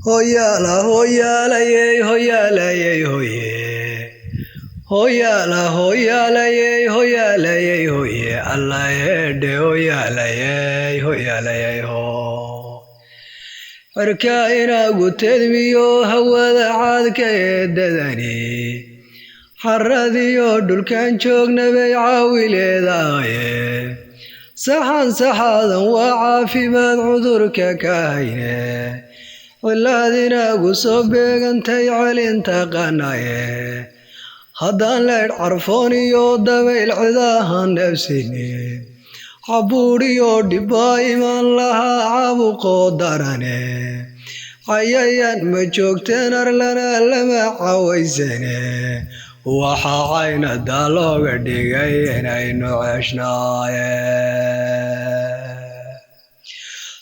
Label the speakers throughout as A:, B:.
A: Hoyala, hoyala, yey, hoyala, yey, hoye. Hoyala, hoyala, yey, hoyala, yey, hoye. Allah, de hoyala, yey, hoyala, yey, ho. Arka inagu tedmiyo hawada caadka ee dadani. Harradiyo dhulkan joogna bay caawi leedahaye. Saxan saxaadan waa caafimaad cudurka ka hayne. Cilaadinagu soo beegantay calinta qanaye. Haddaan leedh carfoon iyo dabayl cidahan nafsini. Cabuuriyo dhibbaa iman lahaa caabuqoo darane. Cayayan ma joogteen arlana lama cawaysane. Waxaa caynada looga dhigay inaynu ceeshnaaye.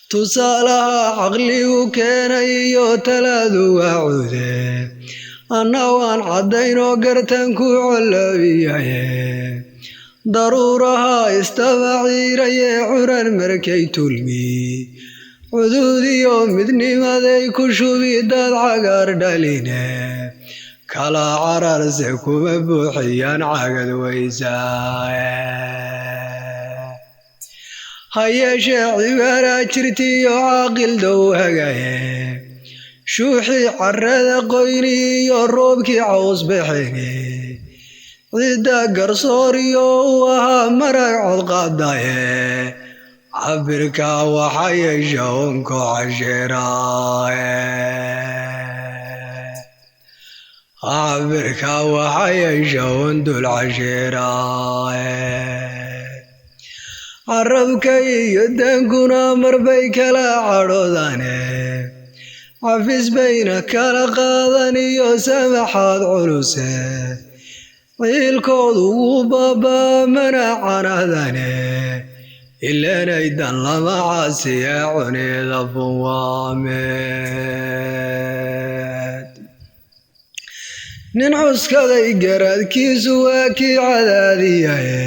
A: Tusaalaha caqligu keenay iyo taladu waa cude. Anna waan caddaynoo gartan ku coloobiyaye. Daruuraha istabaciiraye curan markay tulmi. Cuduudiyo midnimaday ku shubi dad cagaar dhaline. Kala cararse kuma buuxiyaan cagad weysaaye. Hayeeshee cibaaraa jirtiyo caaqil dow hagaye. Shuuxii carrada qoyni iyo roobkii caws bixini. Cidda garsooriyo u ahaa marag codqaadaye. Cabirka waxa yeesha unko cashiiraaye. Cabirka waxa yeesha undul cashiiraaye. Carabka iyo dankuna marbay kala cadhoodane. Cafis bayna kala qaadan iyo samaxaad culuse. Ciilkoodu wuu baabaa mana canaadane. Ilanaydan lama caasiya cunida bunwaameed. Nin cuskaday garaadkiisu waa kii cadaadiyaye.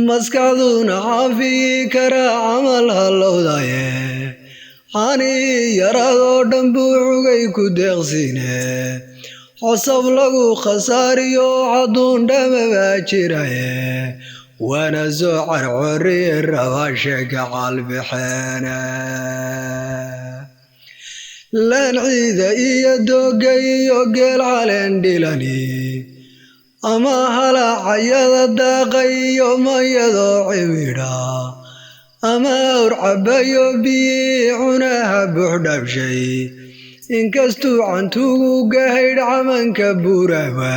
A: Maskaxduna caafiyi karaa camal hallowdaye. Cani yaradoo dhan buu cugay ku deeqsine. Cosab lagu khasaariyo cadduun dhama baa jiraye. Waana soo carcoriye rabashe gacal bixeene. Laan ciida iyo dooga iyo geel caleen dhilani. Ama halaacayada daaqa iyo mayadoo cibidha. Ama awr cabbayo biyi cunaha buuxdhabshay. Inkastuu cantugu gahaydh camanka buuraba.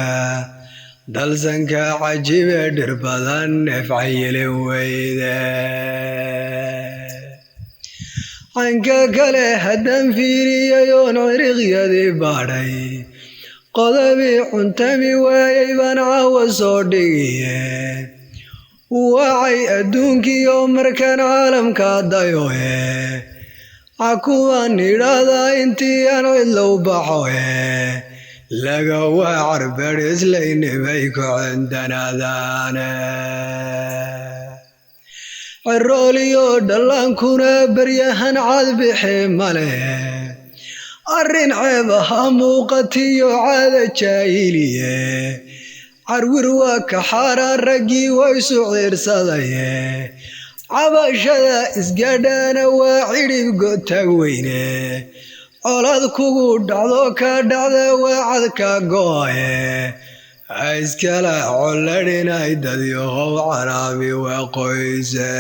A: Dalsanka cajibe dhir badan neef cayilin weyde. Canka kale haddaan fiiriyayoon ciriqyadii baadhay. Qodobii cuntami waayay baan caawa soo dhigiye. Wacay adduunkiyo markaan caalamka dayoe. Cakuwaan idhaadaa intii aan cidlow baxoe. Laga waacar badhislaynimay ku cindanaadaane. Cirooliyo dhallaankuna baryahan cad bixi male. Arrin ceeb ahaa muuqatiyo caada jaahiliye. Carwir waa ka xaaraan raggii waa isu ciirsadaye. Cabashada isgadhaana waa cidhib gotag weyne. Colaad kugu dhacdo ka dhacda waa cadka go'aye. Iskala colladhinay dad yahow caraabi waa qoyse.